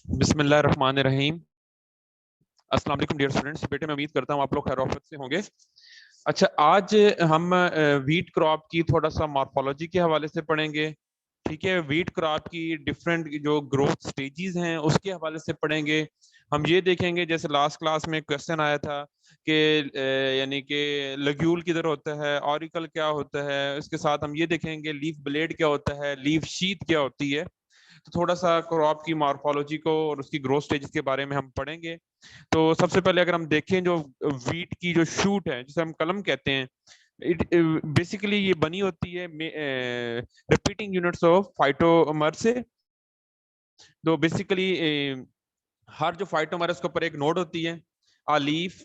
बिस्मिल्लाहिर्रहमानिर्रहीम। अस्सलाम वालेकुम डियर स्टूडेंट्स। बेटे मैं उम्मीद करता हूँ आप लोग खैर से होंगे। अच्छा, आज हम वीट क्रॉप की थोड़ा सा मॉर्फोलॉजी के हवाले से पढ़ेंगे। ठीक है, वीट क्रॉप की डिफरेंट जो ग्रोथ स्टेजेस हैं उसके हवाले से पढ़ेंगे। हम ये देखेंगे जैसे लास्ट क्लास में क्वेश्चन आया था कि यानी कि लग्यूल किधर होता है, ऑरिकल क्या होता है। इसके साथ हम ये देखेंगे लीफ ब्लेड क्या होता है, लीफ शीथ क्या होती है। तो थोड़ा सा क्रॉप की मॉर्फोलॉजी को और उसकी ग्रोथ स्टेजेस के बारे में हम पढ़ेंगे। तो सबसे पहले अगर हम देखें जो वीट की जो शूट है जिसे हम कलम कहते हैं, बेसिकली ये बनी होती है रिपीटिंग यूनिट्स ऑफ फाइटोमर से। तो बेसिकली हर जो फाइटोमर है उसके ऊपर एक नोड होती है, आ लीफ।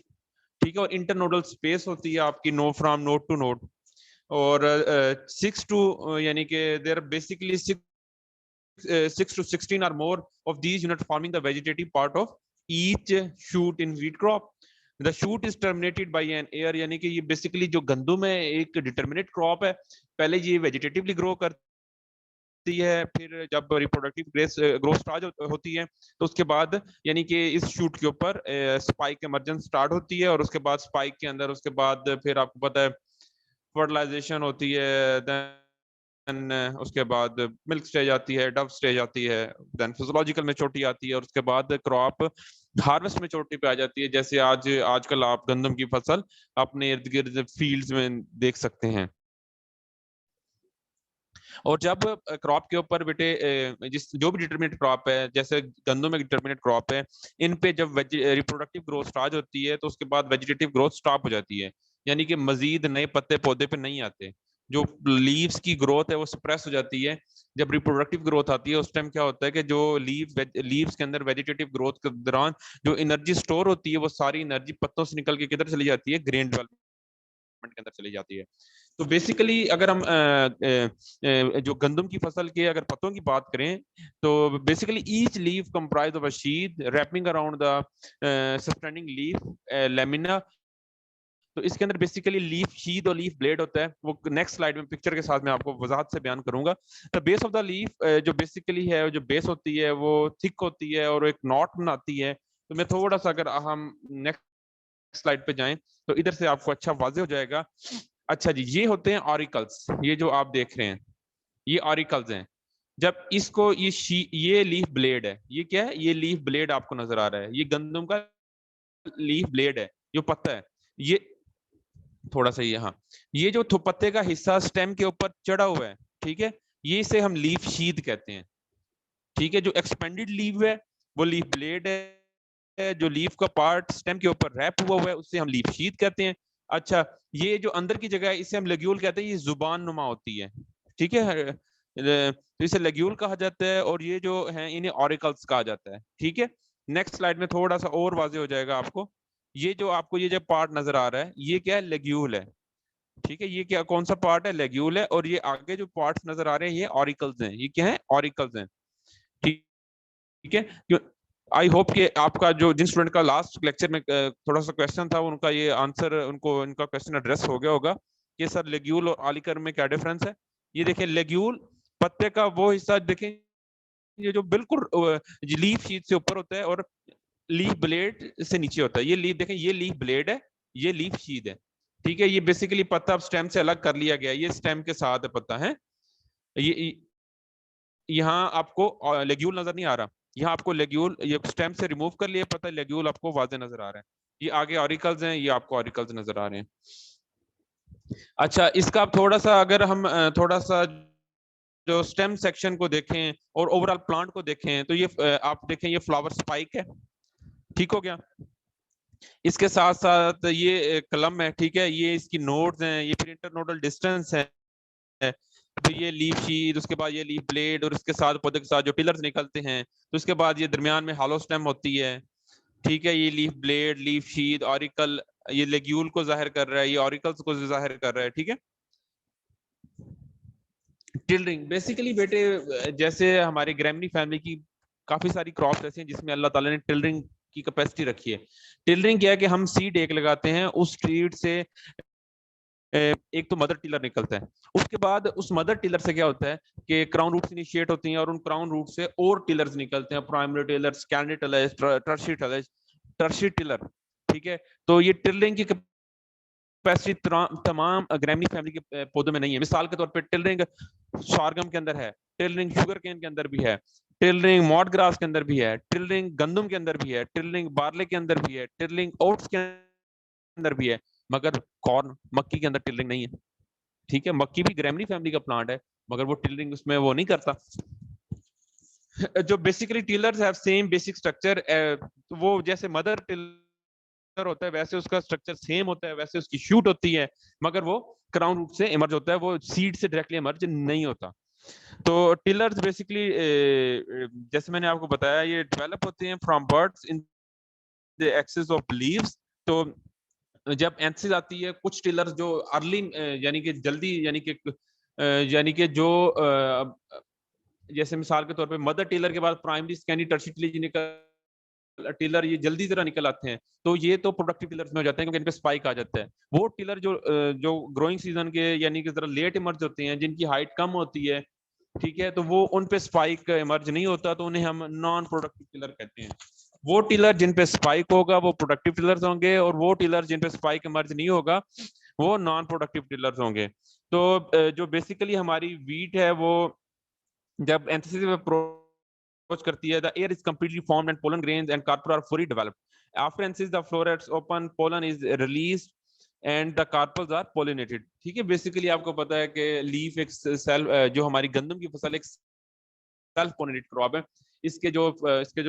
ठीक है, और इंटरनोडल स्पेस होती है आपकी no from node to node. और 6 टू यानी कि there basically 6 to 16 or more of these units forming the vegetative part of each shoot in wheat crop. The shoot is terminated by an air, यानी कि ये basically जो गंदुम है एक determinate crop है। पहले ये वेजिटेटिवली ग्रो करती है, फिर जब रिप्रोडक्टिव ग्रोथ स्टार्ट होती है तो उसके बाद यानी कि इस शूट के ऊपर स्पाइक इमर्जेंस स्टार्ट होती है। और उसके बाद स्पाइक के अंदर उसके बाद फिर आपको पता है फर्टिलाइजेशन होती है, देन उसके बाद मिल्क स्टेज आती है, डव स्टेज आती है, देन फिजियोलॉजिकल मैच्योरिटी आती है और उसके बाद क्रॉप हार्वेस्ट मैच्योरिटी पे आ जाती है। जैसे आजकल आप गंदम की फसल अपने इर्द गिर्द फील्ड्स में देख सकते हैं। और जब क्रॉप के ऊपर बेटे जिस जो भी डिटरमिनेट क्रॉप है, जैसे गंदम में डिटरमिनेट क्रॉप है, इन पे जब रिप्रोडक्टिव ग्रोथ स्टार्ट होती है तो उसके बाद वेजिटेटिव ग्रोथ स्टॉप हो जाती है, यानी कि मजीद नए पत्ते पौधे पे नहीं आते। जो लीव्स की ग्रोथ है वो सप्रेस हो जाती है। जब रिप्रोडक्टिव ग्रोथ आती है उस टाइम क्या होता है कि जो लीव्स के अंदर वेजिटेटिव ग्रोथ के दौरान जो एनर्जी स्टोर होती है वो सारी एनर्जी पत्तों से निकल के किधर चली जाती है, ग्रेन डेवलपमेंट के अंदर चली जाती है। तो बेसिकली अगर हम जो गंदम की फसल के अगर पत्तों की बात करें तो basically each leaf comprise of a sheath wrapping around the sustaining leaf lamina. तो इसके अंदर बेसिकली लीफ शीथ और लीफ ब्लेड होता है। वो नेक्स्ट स्लाइड में पिक्चर के साथ मैं आपको वजाहत से बयान करूंगा। The base of the leaf जो बेसिकली है, जो बेस होती है वो थिक होती है और एक नॉट बनाती है। तो मैं थोड़ा सा अगर हम नेक्स्ट स्लाइड पे जाएं तो इधर से आपको अच्छा वाजे हो जाएगा। अच्छा जी, ये होते हैं ऑरिकल्स। ये जो आप देख रहे हैं ये ऑरिकल्स हैं। जब इसको ये लीफ ब्लेड है, ये क्या है, ये लीफ ब्लेड आपको नजर आ रहा है, ये गंदम का लीफ ब्लेड है जो पत्ता है। ये थोड़ा सा ये, हाँ, ये जो पत्ते का हिस्सा स्टेम के ऊपर चढ़ा हुआ है, ठीक है, ये इसे हम लीफ शीथ कहते हैं। ठीक है, जो एक्सपेंडेड लीफ है वो लीफ ब्लेड है, जो लीफ का पार्ट स्टेम के ऊपर रैप हुआ हुआ है उससे हम लीफ शीथ कहते हैं। अच्छा, ये जो अंदर की जगह है इसे हम लेग्यूल कहते हैं, ये जुबान नुमा होती है। ठीक है, तो इसे लेग्यूल कहा जाता है और ये जो है इन्हें ऑरिकल्स कहा जाता है। ठीक है, नेक्स्ट स्लाइड में थोड़ा सा और वाजे हो जाएगा आपको। ये जो आपको ये जो पार्ट नजर आ रहा है ये क्या है, लेग्यूल है। ठीक है, ये क्या कौन सा पार्ट है, लेग्यूल है। और ये आगे जो पार्ट्स नजर आ रहे हैं ये ऑरिकल्स हैं। ये क्या है, ऑरिकल्स हैं। ठीक है, आई होप कि आपका जो जिन स्टूडेंट का लास्ट लेक्चर में थोड़ा सा क्वेश्चन था उनका ये आंसर, उनको इनका क्वेश्चन एड्रेस हो गया होगा कि सर लेग्यूल और ऑरिकल में क्या डिफरेंस है। ये देखिए, लेग्यूल पत्ते का वो हिस्सा देखें ये जो बिल्कुल लीफ शीट से ऊपर होता है और लीफ ब्लेड से नीचे होता है। ये लीफ देखें, ये लीफ ब्लेड है, ये लीफ शीट है। ठीक है, ये बेसिकली पत्ता अब स्टेम से अलग कर लिया गया, ये स्टेम के साथ पत्ता है। ये यहाँ आपको लेग्यूल नजर नहीं आ रहा, यहाँ आपको लेग्यूल ये स्टेम से रिमूव कर लिए पता है, लेग्यूल आपको वाजे नजर आ रहा है। ये आगे ऑरिकल्स हैं, ये आपको ऑरिकल्स नजर आ रहे हैं। अच्छा, इसका थोड़ा सा अगर हम थोड़ा सा जो स्टेम सेक्शन को देखें और ओवरऑल प्लांट को देखें तो ये आप देखें ये फ्लावर स्पाइक है। ठीक हो गया, इसके साथ साथ ये कलम है। ठीक है, ये इसकी नोड्स हैं, ये फिर इंटरनोडल डिस्टेंस है, तो ये लीफ शीट, उसके बाद ये लीफ ब्लेड और इसके साथ पौधे के साथ जो पिलर्स निकलते हैं, तो उसके बाद ये दरमियान में हॉलो स्टेम होती है। ठीक है, ये leaf blade, leaf sheet, auricle, ये लेग्यूल को जाहिर कर रहा है, ये ऑरिकल्स को जाहिर कर रहा है। ठीक है, टिलरिंग बेसिकली बेटे जैसे हमारे ग्रेमनी फैमिली की काफी सारी क्रॉप्स ऐसी हैं जिसमें अल्लाह ताला ने टिलरिंग की कैपेसिटी रखी है। टिलरिंग क्या है कि हम सीड एक लगाते हैं, उस सीड से एक तो मदर टिलर निकलता है। उसके बाद उस मदर टिलर से क्या होता है कि क्राउन रूट्स इनिशिएट होती हैं और उन क्राउन रूट से और टिलर्स निकलते हैं, primary tiller, secondary tiller, tertiary tiller, tertiary tiller. ठीक है, तो ये टिलरिंग की कैपेसिटी तमाम ग्रैमी फैमिली के पौधों में नहीं है। मिसाल के तौर पे टिलरिंग सॉरगम के अंदर है, टिलरिंग शुगर केन के अंदर भी है, टिलरिंग मॉड ग्रास के अंदर भी है, टिलरिंग गंदम के अंदर भी है, टिलरिंग बार्ले के अंदर भी है, टिलरिंग ओट्स के अंदर भी है, मगर कॉर्न मक्की के अंदर टिलरिंग नहीं है। ठीक है, मक्की भी ग्रैमनी फैमिली का प्लांट है, मगर वो टिलरिंग उसमें वो नहीं करता। जो basically tillers have same basic structure, वो जैसे मदर टिलर होता है वैसे उसका स्ट्रक्चर सेम होता है, वैसे उसकी शूट होती है, मगर वो क्राउन रूट से इमर्ज होता है, वो सीड से डायरेक्टली इमर्ज नहीं होता। तो टिलर्स बेसिकली जैसे मैंने आपको बताया ये डेवलप होते हैं from buds in the axils of leaves. तो जब एंथसिस आती है, कुछ टिलर्स जो अर्ली यानी कि जल्दी यानी कि जो जैसे मिसाल के तौर पे मदर टिलर के बाद प्राइमरी सेकेंडरी टर्शियरी निकल टिलर ये जल्दी जरा निकल आते हैं, तो ये तो प्रोडक्टिव टिलर्स में हो जाते हैं क्योंकि इन पे स्पाइक आ जाता है। वो टिलर जो ग्रोइंग सीजन के यानी कि जरा लेट इमर्ज होते हैं, जिनकी हाइट कम होती है, ठीक है, तो वो उन पे स्पाइक इमर्ज नहीं होता, तो उन्हें हम नॉन प्रोडक्टिव टिलर कहते हैं। वो टिलर जिन पे स्पाइक होगा वो प्रोडक्टिव टिलर्स होंगे, और वो टिलर जिन पे स्पाइक इमर्ज नहीं होगा वो नॉन प्रोडक्टिव टिलर्स होंगे। तो जो बेसिकली हमारी वीट है वो जब एंथसिस में अप्रोच करती है, the ear is completely formed and pollen grains and corpora are fully developed. After anthesis the florets open, pollen is released and the carpels are pollinated. ठीक है, बेसिकली आपको पता है कि लीफ एक सेल्फ, जो हमारी गंदम की फसल एक सेल्फ पोलिनेटेड क्रॉप है। इसके जो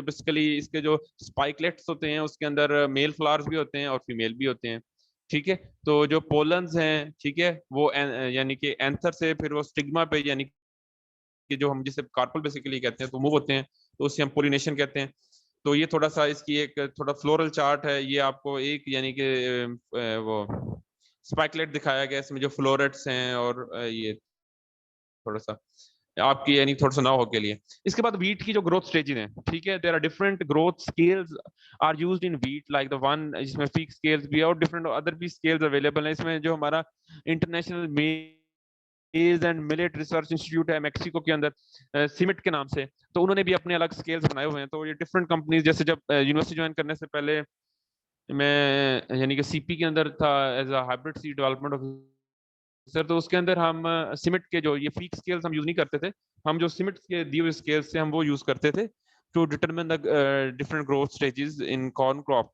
बेसिकली इसके जो स्पाइकलेट्स होते हैं उसके अंदर मेल फ्लावर्स भी होते हैं और फीमेल भी होते हैं। ठीक है, तो जो पोलन्स हैं, ठीक है, वो यानी कि एंथर से फिर वो स्टिग्मा पे यानी कि जो हम जिसे कार्पल बेसिकली कहते हैं तो मूव होते हैं, तो उससे हम पोलिनेशन कहते हैं। तो ये थोड़ा सा इसकी एक थोड़ा फ्लोरल चार्ट है, ये आपको एक यानी कि वो स्पाइकलेट दिखाया गया इसमें जो फ्लोरेट्स हैं, और ये थोड़ा सा आपकी यानी थोड़ा सा ना हो के लिए। इसके बाद वीट की जो ग्रोथ स्टेजेस हैं, ठीक है, there are different growth scales are used in wheat, like the one जिसमें पीक स्केल्स भी है और डिफरेंट अदर भी स्केल्स अवेलेबल हैं। इसमें जो हमारा international maize and millet research institute है मैक्सिको के अंदर, सिमिट के नाम से, तो उन्होंने भी अपने अलग स्केल्स बनाए हुए हैं। तो ये डिफरेंट कंपनीज, जैसे जब यूनिवर्सिटी ज्वाइन करने से पहले मैं यानी कि सीपी के अंदर था as a hybrid seed development officer, तो उसके अंदर हम सिमिट के जो ये पीक स्केल्स हम यूज नहीं करते थे, हम जो सिमिट के दिए हुए स्केल्स से हम वो यूज करते थे to determine the different growth stages in corn crop.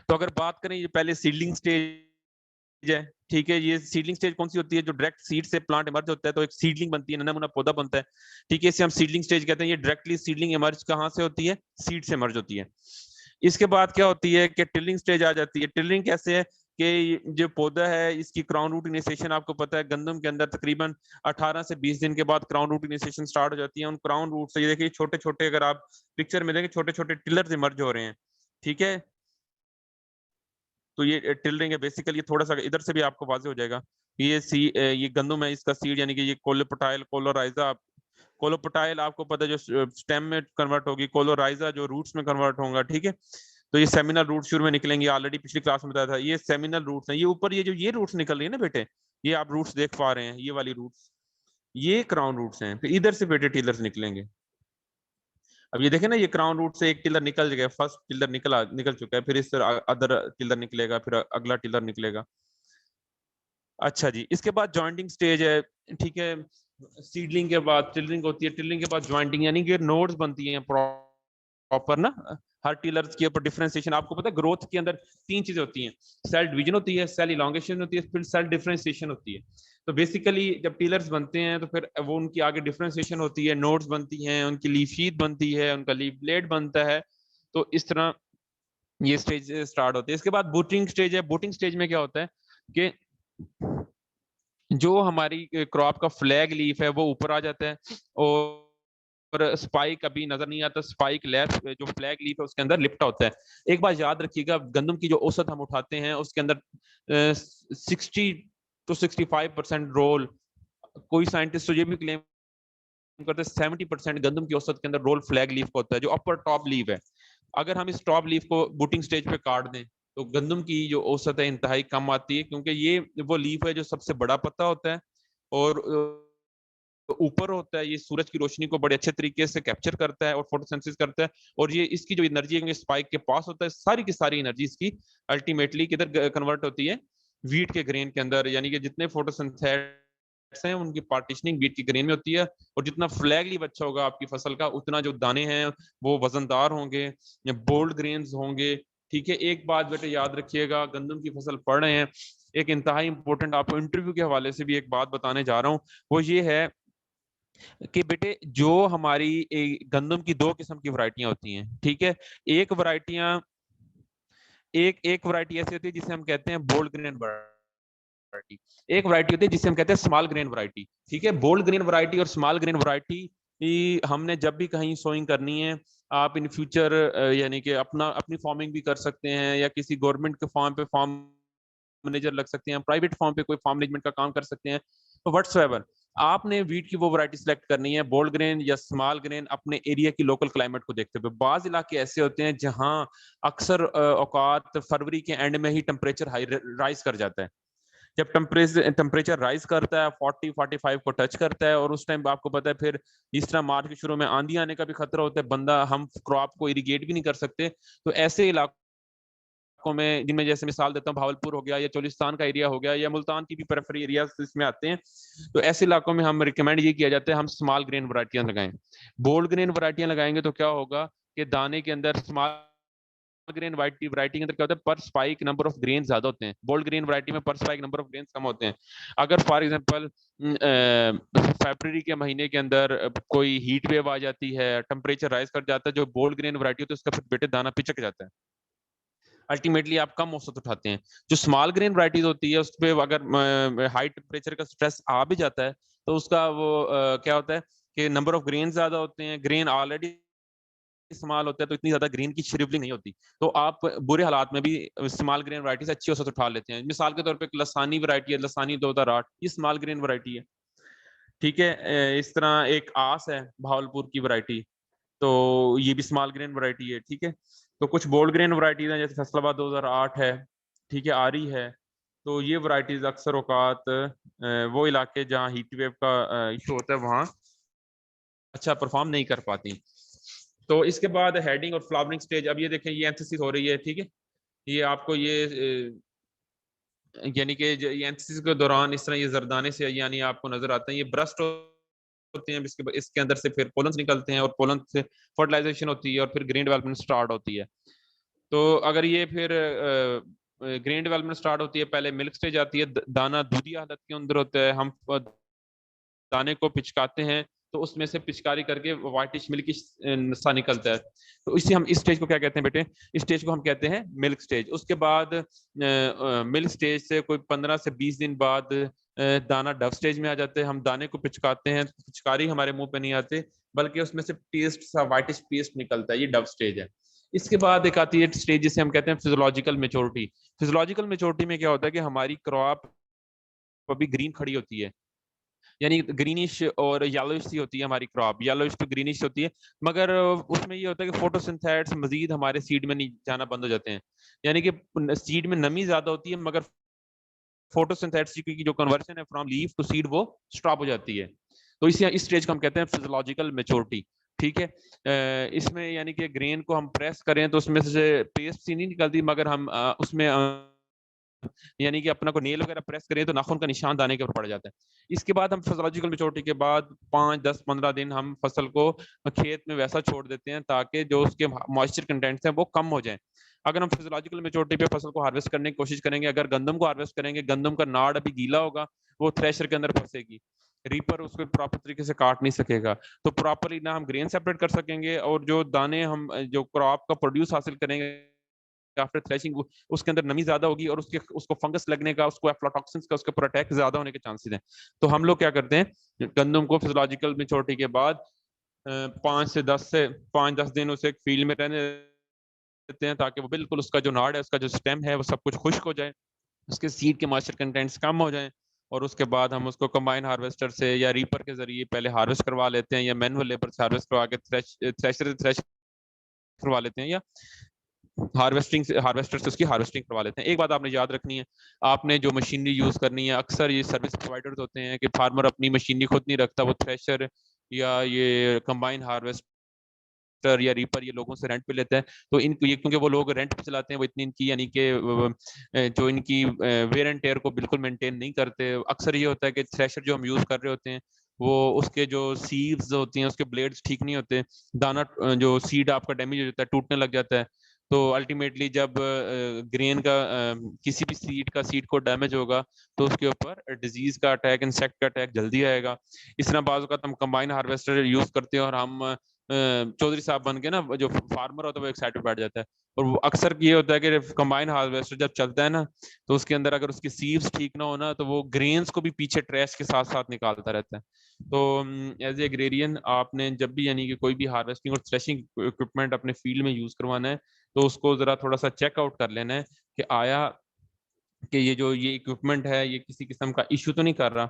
तो अगर बात करें, ये पहले सीडलिंग स्टेज है, ठीक है, ये सीडलिंग स्टेज कौन सी होती है, जो डायरेक्ट सीड से प्लांट इमर्ज होता है, तो एक सीडलिंग बनती है, नन्हा मुन्ना पौधा बनता है, ठीक है, इसे हम सीडलिंग स्टेज कहते हैं। ये डायरेक्टली सीडलिंग इमर्ज कहाँ से होती है, सीड से इमर्ज होती है। इसके बाद क्या होती है कि टिलिंग स्टेज आ जाती है। टिलिंग कैसे है कि जो पौधा है इसकी क्राउन रूट इनिशिएशन आपको पता है गंदम के अंदर तकरीबन 18 से 20 दिन के बाद क्राउन रूट इनिशिएशन स्टार्ट हो जाती है। उन क्राउन रूट से ये देखिए छोटे छोटे, अगर आप पिक्चर में देखें, छोटे छोटे टिलर्स इमर्ज हो रहे हैं, ठीक है। तो ये टिलरिंग है बेसिकली, थोड़ा सा इधर से भी आपको वाजे हो जाएगा। ये गंदम है, इसका सीड यानी कि ये कोलोपोटाइल कोलोराइजा, कोलोपोटाइल आपको पता है जो स्टेम में कन्वर्ट होगी, कोलोराइजा जो रूट्स में कन्वर्ट होगा, ठीक है। तो ये सेमिनल रूट शुरू में निकलेंगे, ऑलरेडी पिछली क्लास में बताया था, ये सेमिनल रूट्स हैं। ये ऊपर ये रूट्स निकल रही है ना बेटे, ये आप रूट्स देख पा रहे हैं, ये वाली रूट्स, ये क्राउन रूट्स हैं। फिर इधर से बेटे टिलर्स निकलेंगे। अब ये देखें ना, ये क्राउन रूट से एक टिलर निकल गया, फर्स्ट टिलर निकल चुका है, फिर इस तरह अदर टिलर निकलेगा, फिर अगला टिलर निकलेगा। अच्छा जी, इसके बाद जॉइंटिंग स्टेज है, ठीक है। सीडलिंग के बाद टिलरिंग होती है, टिलरिंग के बाद जॉइंटिंग यानी कि नोड्स बनती हैं प्रॉपर ना। हर टिलर्स के ऊपर डिफरेंशिएशन, आपको पता है ग्रोथ के अंदर 3 चीजें होती हैं, सेल डिवीजन होती है, सेल इलॉन्गेशन होती है, फिर सेल डिफरेंशिएशन होती है। तो बेसिकली जब टिलर्स बनते हैं तो फिर वो उनकी आगे डिफरेंशिएशन होती है, नोड्स बनती हैं, उनकी लीफ शीथ बनती है, उनका लीफ ब्लेड बनता है। तो इस तरह ये स्टेज स्टार्ट होती है। इसके बाद बूटिंग स्टेज है। बूटिंग स्टेज में क्या होता है कि जो हमारी क्रॉप का फ्लैग लीफ है वो ऊपर आ जाता है, और स्पाइक अभी नजर नहीं आता, स्पाइक लेस जो फ्लैग लीफ है उसके अंदर लिपटा होता है। एक बात याद रखिएगा, गंदम की जो औसत हम उठाते हैं उसके अंदर 60 to 65% रोल, कोई साइंटिस्ट तो ये भी क्लेम करते हैं 70% गंदम की औसत के अंदर रोल फ्लैग लीफ का होता है, जो अपर टॉप लीफ है। अगर हम इस टॉप लीफ को बूटिंग स्टेज पे काट दें तो गंदम की जो औसत है इंतहाई कम आती है, क्योंकि ये वो लीफ है जो सबसे बड़ा पत्ता होता है और ऊपर होता है, ये सूरज की रोशनी को बड़े अच्छे तरीके से कैप्चर करता है और फोटोसिंथेसिस करता है, और ये इसकी जो एनर्जी है स्पाइक के पास होता है, सारी की सारी एनर्जी इसकी अल्टीमेटली किधर कन्वर्ट होती है, वीट के ग्रेन के अंदर। यानी कि जितने फोटोसिंथेट्स हैं उनकी पार्टिशनिंग वीट के ग्रेन में होती है, और जितना फ्लैगली बच्चा होगा आपकी फसल का, उतना जो दाने हैं वो वजनदार होंगे या बोल्ड ग्रेन्स होंगे। ठीक है, एक बात बेटे याद रखिएगा, गंदम की फसल पढ़ रहे हैं, एक इंतहाई इंपॉर्टेंट आपको इंटरव्यू के हवाले से भी एक बात बताने जा रहा हूँ, वो ये है कि बेटे जो हमारी गंदम की दो किस्म की वैरायटियां होती हैं। ठीक है, एक वैरायटियां एक एक वैरायटी ऐसी होती है जिसे हम कहते हैं बोल्ड ग्रेन वैरायटी, एक वैरायटी होती है जिसे हम कहते हैं स्मॉल ग्रेन वैरायटी। ठीक है, बोल्ड ग्रेन वैरायटी और स्मॉल ग्रेन वैरायटी हमने जब भी कहीं सोइंग करनी है, आप इन फ्यूचर यानी कि अपनी फार्मिंग भी कर सकते हैं, या किसी गवर्नमेंट के फार्म पे फार्म मैनेजर लग सकते हैं, प्राइवेट फार्म पे कोई फार्म मैनेजमेंट का काम कर सकते हैं। तो व्हाट्सएवर आपने वीट की वो वैरायटी सिलेक्ट करनी है, बोल्ड ग्रेन या स्मॉल ग्रेन, अपने एरिया की लोकल क्लाइमेट को देखते हुए। बाज इलाके ऐसे होते हैं जहां अक्सर औकात फरवरी के एंड में ही टेम्परेचर हाई राइज कर जाता है। जब टेम्परेचर राइज करता है 40-45 को टच करता है, और उस टाइम आपको पता है फिर इस तरह मार्च के शुरू में आंधी आने का भी खतरा होता है, बंदा हम क्रॉप को इरिगेट भी नहीं कर सकते। तो ऐसे इलाकों में, जिनमें जैसे मिसाल देता हूँ भावलपुर हो गया, या चोलिस्तान का एरिया हो गया, या मुल्तान की भी पेरिफेरी एरिया इसमें आते हैं, तो ऐसे इलाकों में हम रिकमेंड ये किया जाता है हम स्मॉल ग्रेन वैरायटियां लगाएं। बोल्ड ग्रेन वैरायटियां लगाएंगे तो क्या होगा कि दाने के अंदर स्मॉल ग्रेन वैरायटी के अंदर क्या होता है, पर स्पाइक नंबर ऑफ ग्रेन ज्यादा होते हैं, बोल्ड ग्रेन वैरायटी में पर स्पाइक नंबर ऑफ ग्रेन कम होते हैं। अगर फॉर एग्जांपल फरवरी के महीने के अंदर कोई हीट वेव आ जाती है, टेम्परेचर राइज कर जाता है, जो बोल्ड ग्रेन वैरायटी होती है उसका फिर बेटे दाना पिचक जाता है, अल्टीमेटली आप कम औसत उठाते हैं। जो स्मॉल ग्रेन वैरायटीज होती है उस पर अगर हाई टेम्परेचर का स्ट्रेस आ भी जाता है, तो उसका वो क्या होता है कि नंबर ऑफ ग्रेन ज्यादा होते हैं, ग्रेन ऑलरेडी इस्तेमाल होता है, तो इतनी ज्यादा ग्रीन की श्रिवलिंग नहीं होती, तो आप बुरे हालात में भी स्मॉल ग्रेन वैरायटी से अच्छी औसत उठा लेते हैं। मिसाल के तौर पे लसानी वैरायटी है, लसानी 2008, ये स्मॉल ग्रेन वैरायटी है। ठीक है, इस तरह एक आस है भावलपुर की वैरायटी, तो ये भी स्मॉल ग्रेन वैरायटी है। ठीक है, तो कुछ बोल्ड ग्रेन वैरायटीज हैं, जैसे फैसलाबाद 2008 है, ठीक है, आरी है। तो ये वैरायटीज अक्सर औकात वो इलाके जहाँ हीट वेव का इशू होता है वहाँ अच्छा परफॉर्म नहीं कर पाती। तो इसके बाद हेडिंग और फ्लावरिंग स्टेज, अब ये देखें, ये एंथसिस हो रही है। ठीक है, ये आपको यानी कि ये एंथसिस के दौरान इस तरह ये जरदाने से यानी आपको नजर आते हैं, ये ब्रस्ट होते हैं, इसके अंदर से फिर पोलन निकलते हैं, और पोलन से फर्टिलाइजेशन होती है, और फिर ग्रेन डेवलपमेंट स्टार्ट होती है। तो अगर ये फिर ग्रेन डेवलपमेंट स्टार्ट होती है, पहले मिल्क स्टेज आती है, दाना दूधी हालत के अंदर होता है, हम दाने को पिचकाते हैं, तो उसमें से पिचकारी करके व्हाइटिश मिल्क सा निकलता है। तो इसे हम इस स्टेज को क्या कहते हैं बेटे, इस स्टेज को हम कहते हैं मिल्क स्टेज। उसके बाद मिल्क स्टेज से कोई 15 से 20 दिन बाद दाना डव स्टेज में आ जाते हैं, हम दाने को पिचकाते हैं, पिचकारी हमारे मुंह पे नहीं आते, बल्कि उसमें से पेस्ट सा व्हाइटिश पेस्ट निकलता है, ये डव स्टेज है। इसके बाद एक आती है स्टेज जिसे हम कहते हैं फिजियोलॉजिकल मेच्योरिटी। फिजियोलॉजिकल मेच्योरिटी में क्या होता है कि हमारी क्रॉप अभी ग्रीन खड़ी होती है, यानी ग्रीनिश और येलोइश सी होती है हमारी क्रॉप, येलोइश टू ग्रीनिश होती है, मगर उसमें ये होता है कि फोटोसिंथेट्स मजीद हमारे सीड में नहीं जाना बंद हो जाते हैं, यानी कि सीड में नमी ज्यादा होती है, मगर फोटोसिंथेट्स की जो कन्वर्जन है फ्रॉम लीफ टू सीड वो स्टॉप हो जाती है। तो इस स्टेज को हम कहते हैं फिजियोलॉजिकल मेच्योरिटी। ठीक है, इसमें यानी कि ग्रेन को हम प्रेस करें तो उसमें से पेस्ट सी नहीं निकलती, मगर हम उसमें यानी कि अपना को नेल वगैरह प्रेस करें तो नाखून का निशान दाने के ऊपर पड़ जाता है। इसके बाद हम फिजियोलॉजिकल मेच्योरिटी के बाद 5-10-15 दिन हम फसल को खेत में वैसा छोड़ देते हैं ताकि जो उसके मॉइस्चर कंटेंट्स हैं वो कम हो जाएं। अगर हम फिजियोलॉजिकल मेच्योरिटी पे फसल को हार्वेस्ट करने की कोशिश करेंगे, अगर गंदम को हार्वेस्ट करेंगे, गंदम का नाड़ अभी गीला होगा, वो थ्रेशर के अंदर फंसेगी, रीपर उसको प्रॉपर तरीके से काट नहीं सकेगा, तो प्रॉपरली ना हम ग्रेन सेपरेट कर सकेंगे, और जो दाने हम जो क्रॉप का प्रोड्यूस हासिल करेंगे आफ्टर थ्रेशिंग, उसके अंदर नमी ज्यादा होगी, और उसको फंगस लगने का, उसको एफ्लाटॉक्सिन्स का, उसके ऊपर अटैक ज्यादा होने के चांसेस हैं। तो हम लोग क्या करते हैं, गंदम को फिजियोलॉजिकल मेच्योरिटी के बाद 5 से 10 दिन उसे फील्ड में रहने देते हैं, ताकि वो बिल्कुल उसका जो नाड़ है, उसका जो स्टेम है, वो सब कुछ खुश्क हो जाए, उसके सीड के मॉइस्चर कंटेंट्स कम हो जाएं, और उसके बाद हम उसको कंबाइन हार्वेस्टर से या रीपर के जरिए पहले हार्वेस्ट करवा लेते हैं, या मैनुअल लेबर से हार्वेस्ट करवा के थ्रेशर से थ्रेश करवा लेते हैं, या हार्वेस्टर से उसकी हार्वेस्टिंग करवा लेते हैं। एक बात आपने याद रखनी है, आपने जो मशीनरी यूज करनी है, अक्सर ये सर्विस प्रोवाइडर्स होते हैं कि फार्मर अपनी मशीनरी खुद नहीं रखता, वो थ्रेशर या ये कंबाइन हार्वेस्टर या रीपर ये लोगों से रेंट पे लेते हैं। तो इन ये क्योंकि वो लोग रेंट पे चलाते हैं, वो इतनी इनकी यानी कि जो इनकी वेयर एंड टेयर को बिल्कुल मेंटेन नहीं करते। अक्सर ये होता है कि थ्रेशर जो हम यूज कर रहे होते हैं वो उसके जो सीड्स होती हैं उसके ब्लेड्स ठीक नहीं होते, दाना जो सीड आपका डैमेज हो जाता है, टूटने लग जाता है। तो अल्टीमेटली जब ग्रेन का किसी भी सीड को डैमेज होगा तो उसके ऊपर डिजीज का अटैक, इंसेक्ट का अटैक जल्दी आएगा। इस तरह बाज़ औक़ात हम कंबाइन हार्वेस्टर यूज करते हैं और हम चौधरी साहब बन के ना, जो फार्मर होता है वो एक साइड पे बैठ जाता है। और वो अक्सर ये होता है कि कंबाइन हार्वेस्टर जब चलता है ना, तो उसके अंदर अगर उसकी सीव्स ठीक ना हो ना, तो वो ग्रेन्स को भी पीछे ट्रैश के साथ साथ निकालता रहता है। तो एज ए एग्रेरियन आपने जब भी यानी कि कोई भी हार्वेस्टिंग और थ्रेशिंग इक्विपमेंट अपने फील्ड में यूज करवाना है, तो उसको जरा थोड़ा सा चेकआउट कर लेना है कि आया कि ये इक्विपमेंट है ये किसी किस्म का इश्यू तो नहीं कर रहा,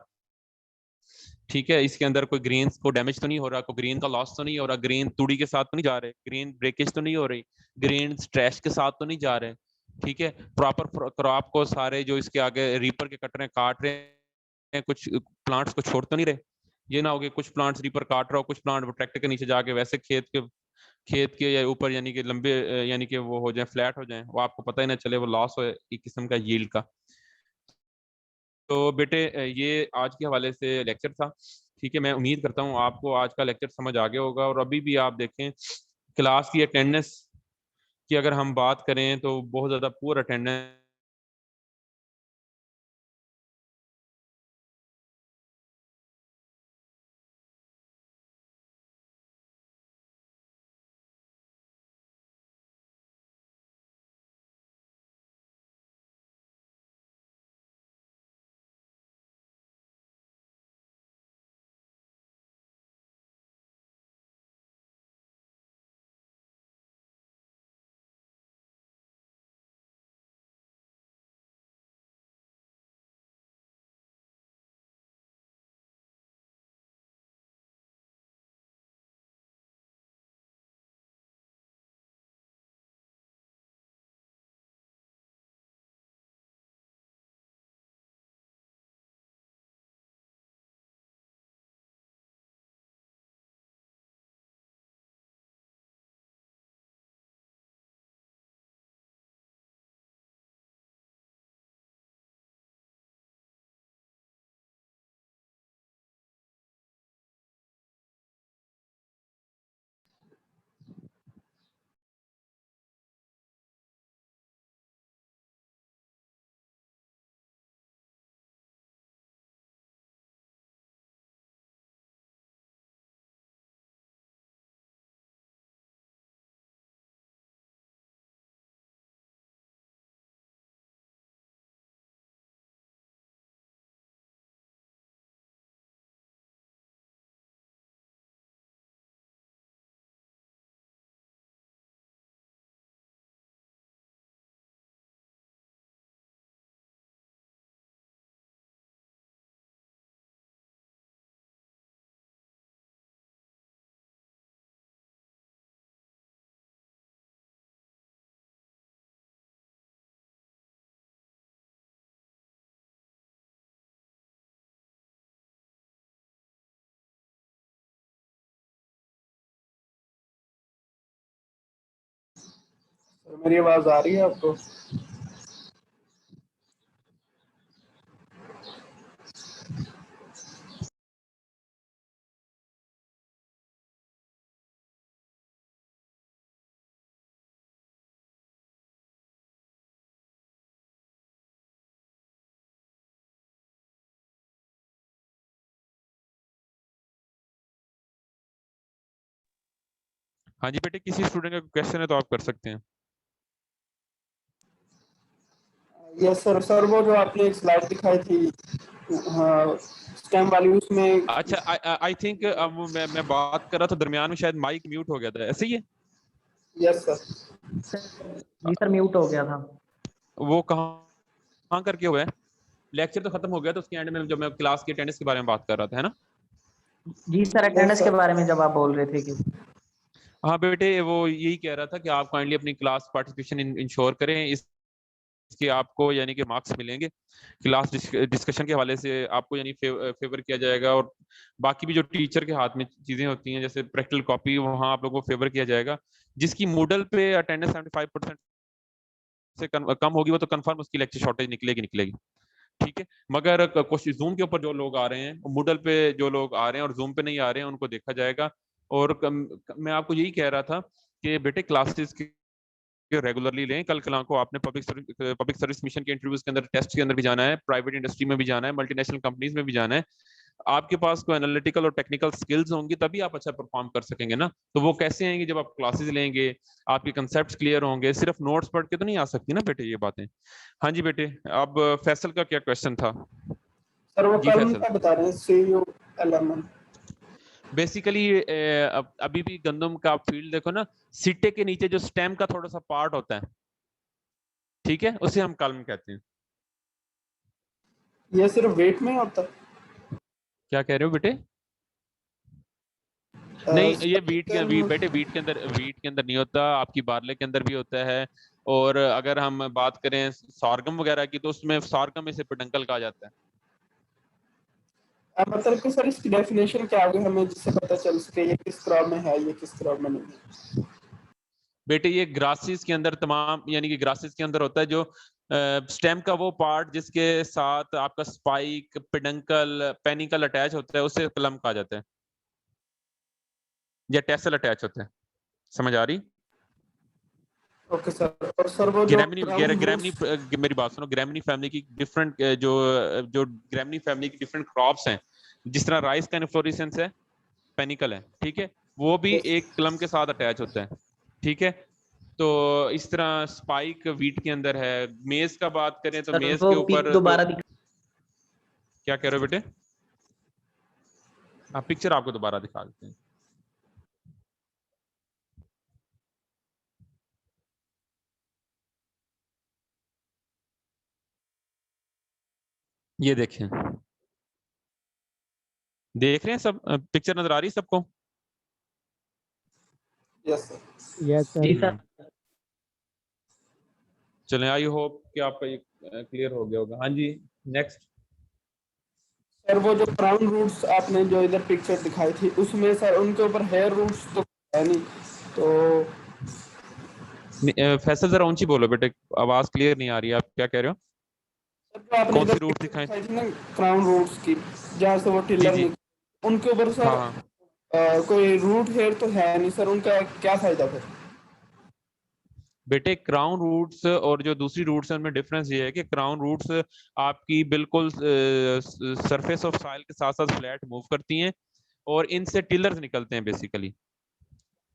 ठीक है, इसके अंदर कोई ग्रेन्स को डैमेज तो नहीं हो रहा, कोई ग्रेन का लॉस तो नहीं हो रहा, ग्रेन तुड़ी के साथ तो नहीं जा रहे, ग्रेन ब्रेकेज तो नहीं हो रही, ग्रेन स्ट्रेच के साथ तो नहीं जा रहे, ठीक है, प्रॉपर क्रॉप को सारे जो इसके आगे रीपर के कट रहे हैं काट रहे हैं, कुछ प्लांट्स को छोड़ तो नहीं रहे। ये ना हो कि कुछ प्लांट्स रीपर काट रहा हो, कुछ प्लांट ट्रैक्टर के नीचे जाके वैसे खेत के या ऊपर यानी कि लंबे यानी कि वो हो जाए, फ्लैट हो जाए, वो आपको पता ही ना चले, वो लॉस हो एक किस्म का यील्ड का। तो बेटे ये आज के हवाले से लेक्चर था, ठीक है। मैं उम्मीद करता हूँ आपको आज का लेक्चर समझ आ गया होगा। और अभी भी आप देखें क्लास की अटेंडेंस की अगर हम बात करें तो बहुत ज़्यादा पुअर अटेंडेंस। मेरी आवाज आ रही है आपको? हाँ जी बेटे, किसी स्टूडेंट का क्वेश्चन है तो आप कर सकते हैं। Yes sir. सर वो जो आपने एक स्लाइड दिखाई थी, हाँ, स्टेम वाली, उसमें अच्छा, आई थिंक अब मैं बात कर रहा था, दरमियान में शायद माइक म्यूट हो गया था, ऐसे ही है? Yes sir. जी सर, म्यूट हो गया था। वो कहाँ करके हुआ है? लेक्चर तो खत्म हो गया, तो उसके एंड में जब मैं क्लास की अटेंडेंस के बारे में बात कर रहा था, है ना? जी सर, अटेंडेंस के बारे में जब आप बोल रहे थे कि हाँ बेटे, वो यही कह रहा था कि आप काइंडली अपनी क्लास पार्टिसिपेशन इंश्योर करें, इसके आपको यानी कि मार्क्स मिलेंगे। क्लास डिस्कशन के हवाले से आपको यानी फेवर किया जाएगा, और बाकी भी जो टीचर के हाथ में चीजें होती हैं जैसे प्रैक्टिकल कॉपी, वहाँ आप लोगों को फेवर किया जाएगा। जिसकी मूडल पे अटेंडेंस 75% से कम होगी वो तो कंफर्म उसकी लेक्चर शॉर्टेज निकलेगी। ठीक है, मगर कुछ जूम के ऊपर जो लोग आ रहे हैं, मूडल पे जो लोग आ रहे हैं और जूम पे नहीं आ रहे हैं, उनको देखा जाएगा। और मैं आपको यही कह रहा था कि बेटे क्लासेस रेगुलरली लें। कल को आपने पब्लिक सर्विस मिशन के इंटरव्यूज के अंदर, टेस्ट के अंदर भी जाना है, प्राइवेट इंडस्ट्री में भी जाना है, मल्टीनेशनल कंपनीज में भी जाना है। आपके पास कोई एनालिटिकल और टेक्निकल स्किल्स होंगी तभी आप अच्छा परफॉर्म कर सकेंगे ना। तो वो कैसे आएंगे? जब आप क्लासेस लेंगे, आपके कंसेप्ट क्लियर होंगे। सिर्फ नोट्स पढ़ के तो नहीं आ सकती ना बेटे ये बातें। हाँ जी बेटे, अब फैसल का क्या क्वेश्चन था? सर वो जी कलम फैसल, का बता रहे हैं, CULMN। बेसिकली अभी भी गंदम का आप फील्ड देखो ना, सिट्टे के नीचे जो स्टेम का थोड़ा सा पार्ट होता है, ठीक है, उसे हम कलम कहते हैं। ये सिर्फ वेट में होता है? क्या कह रहे हो बेटे? नहीं, ये बेटे वीट के अंदर नहीं होता, आपकी बार्ले के अंदर भी होता है। और अगर हम बात करें सॉर्गम वगैरह की, तो उसमें सॉर्गम में से पेडंकल कहा जाता है। मतलब कि सर इसकी डेफिनेशन क्या होगी हमें, जिससे पता चल सके ये किस क्रॉप में है, ये किस क्रॉप में नहीं है? बेटे ये ग्रासेस के अंदर तमाम, यानी कि ग्रासेस के अंदर होता है जो स्टेम का वो पार्ट जिसके साथ आपका स्पाइक, पेडंकल, पेनिकल अटैच होता है, उसे कलम कहा जाता है, या टेसल अटैच होता है। समझ आ रही? Okay sir. और सर वो जो ग्रेमनी, मेरी बात सुनो, ग्रेमनी फैमिली की डिफरेंट जो ग्रेमनी फैमिली की डिफरेंट क्रॉप्स हैं, जिस तरह राइस का इन्फ्लोरेसेंस है, पेनिकल है, ठीक है, वो भी एक क्लम के साथ अटैच होता है। ठीक है, तो इस तरह स्पाइक वीट के अंदर है। मेज का बात करें तो सर मेज वो के पिक ऊपर जो, दोबारा दिखा। क्या कह रहे हो बेटे? आप पिक्चर आपको दोबारा दिखा देते हैं। ये देखें, देख रहे हैं सब? पिक्चर नजर आ रही है सबको? Yes sir. यस जी सर। चलें, आई होप कि आपका ये क्लियर हो गया होगा। हाँ जी, नेक्स्ट। सर वो जो क्राउन रूट्स आपने जो इधर पिक्चर दिखाई थी, उसमें सर उनके ऊपर हेयर रूट्स तो है नहीं, तो फैसल जरा ऊंची बोलो बेटे, आवाज क्लियर नहीं आ रही है। आप क्या कह रहे हो? सर जो आपने कौन इधर सी रूट पिक्चर दिखाई? दिखाई थी ना क्राउन रूट्स की, जहाँ से वो जी टिलर जी, निकले, उनके ऊपर हाँ सर हाँ कोई रूट हेयर तो है नहीं सर, उनका क्या फायदा फिर? बेटे, क्राउन रूट्स और जो दूसरी रूट्स हैं उनमें डिफरेंस ये है कि क्राउन रूट्स आपकी बिल्कुल सरफेस ऑफ सॉइल के साथ साथ फ्लैट मूव करती हैं, और इनसे टिलर्स निकलते हैं बेसिकली।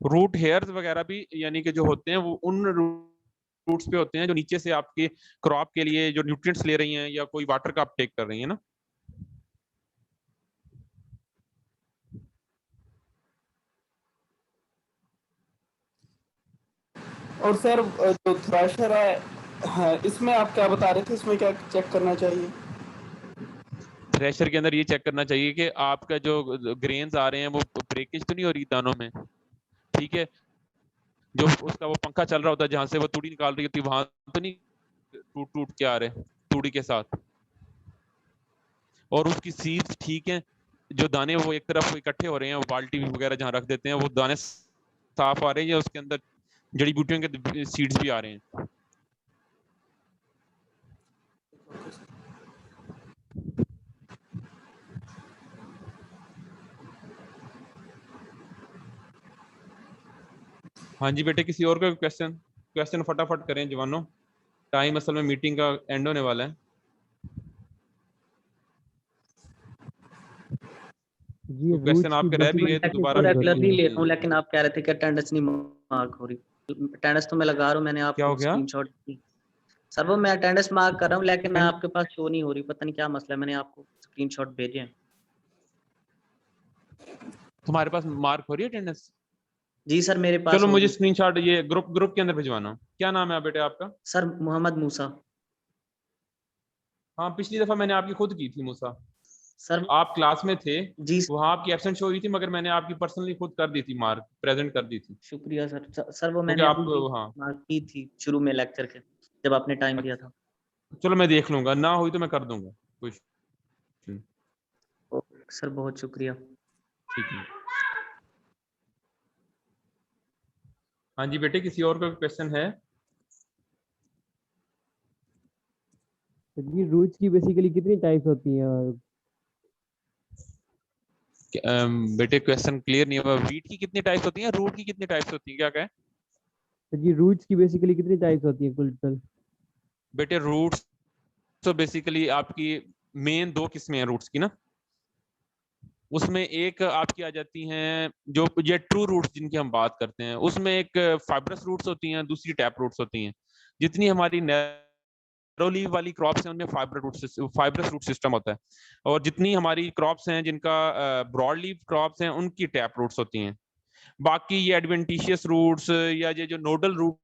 रूट हेयर्स वगैरह भी यानी कि जो होते हैं वो उन रूट्स पे होते हैं जो नीचे से आपके क्रॉप के लिए जो न्यूट्रिएंट्स ले रही हैं या कोई वाटर का अपटेक कर रही है ना। और सर जो थ्रेशर है, हाँ, इसमें आप क्या बता रहे थे, इसमें क्या चेक करना चाहिए? थ्रेशर के अंदर ये चेक करना चाहिए कि आपका जो ग्रेन्स आ रहे हैं वो ब्रेकेज तो नहीं हो रही दानों में। ठीक है, जो उसका वो पंखा चल रहा होता है जहां से वो तूड़ी निकाल रही होती है, वहां तो नहीं टूट टूट के आ रहे तूड़ी के साथ। और उसकी सीड्स ठीक है, जो दाने वो एक तरफ इकट्ठे हो रहे हैं, वो बाल्टी वगैरह जहां रख देते हैं, वो दाने साफ आ रहे हैं, या उसके अंदर जड़ी बूटियों के सीड्स भी आ रहे हैं। हाँ जी बेटे, किसी और का क्वेश्चन? क्वेश्चन फटाफट करें जवानों, टाइम असल में मीटिंग का एंड होने वाला है। जी तो क्वेश्चन रूट्स की आपके रह भी गए तो दोबारा रेगुलरली लेता हूँ, लेकिन आप कह रहे थे कि अटेंडेंस नहीं मार्क हो रही। अटेंडेंस तो मैं लगा रहा हूँ, मैंने क्या हो आपको गया? स्क्रीनशॉट दी। सर वो मैं अटेंडेंस मार्क कर रहा हूँ, लेकिन आपके पास शो नहीं हो रही, पता नहीं क्या मसला है। मैंने आपको स्क्रीनशॉट भेजे हैं। तुम्हारे पास मार्क हो रही है अटेंडेंस? जी सर मेरे पास चलो हो मुझे रही। स्क्रीनशॉट ये ग्रुप के अंदर भिजवाना। क्या नाम है बेटे आपका? सर मोहम्मद मूसा। हाँ, पिछली दफा मैंने आपकी खुद की थी मूसा। सर आप क्लास में थे, जी वहां आपकी एब्सेंट शो हुई थी, मगर मैंने आपकी पर्सनली खुद कर दी थी मार्क, प्रेजेंट कर दी थी, शुक्रिया सर। सर वो क्योंकि मैंने आप अभी हाँ मार्क की थी शुरू में लेक्चर के, जब आपने टाइम दिया था। चलो मैं देख लूंगा, ना हुई तो मैं कर दूंगा, कुछ सर बहुत शुक्रिया। ठीक है। हाँ जी बेटे, किसी और का क्वेश्चन है? जी रूट्स की बेसिकली कितनी टाइप्स होती हैं? बेटे क्वेश्चन क्लियर नहीं हुआ। वीट की कितनी टाइप्स होती हैं, रूट की कितनी टाइप्स होती हैं, क्या कहें? जी रूट्स की बेसिकली कितनी टाइप्स होती हैं कुल टोटल? बेटे रूट्स तो बेसिकली आपकी मेन दो किस्में हैं रूट्स की ना। उसमें एक आपकी आ जाती हैं जो ये ट्रू रूट्स जिनकी हम बात करते हैं, उसमें एक फाइब्रस रूट्स होती हैं, दूसरी टैप रूट्स होती हैं। जितनी हमारी नैरो लीव वाली क्रॉप्स हैं उनमें फाइब्रस रूट सिस्टम होता है, और जितनी हमारी क्रॉप्स हैं जिनका ब्रॉड लीव क्रॉप्स हैं उनकी टैप रूट्स होती हैं। बाकी ये एडवेंटिशियस रूट्स या ये जो नोडल रूट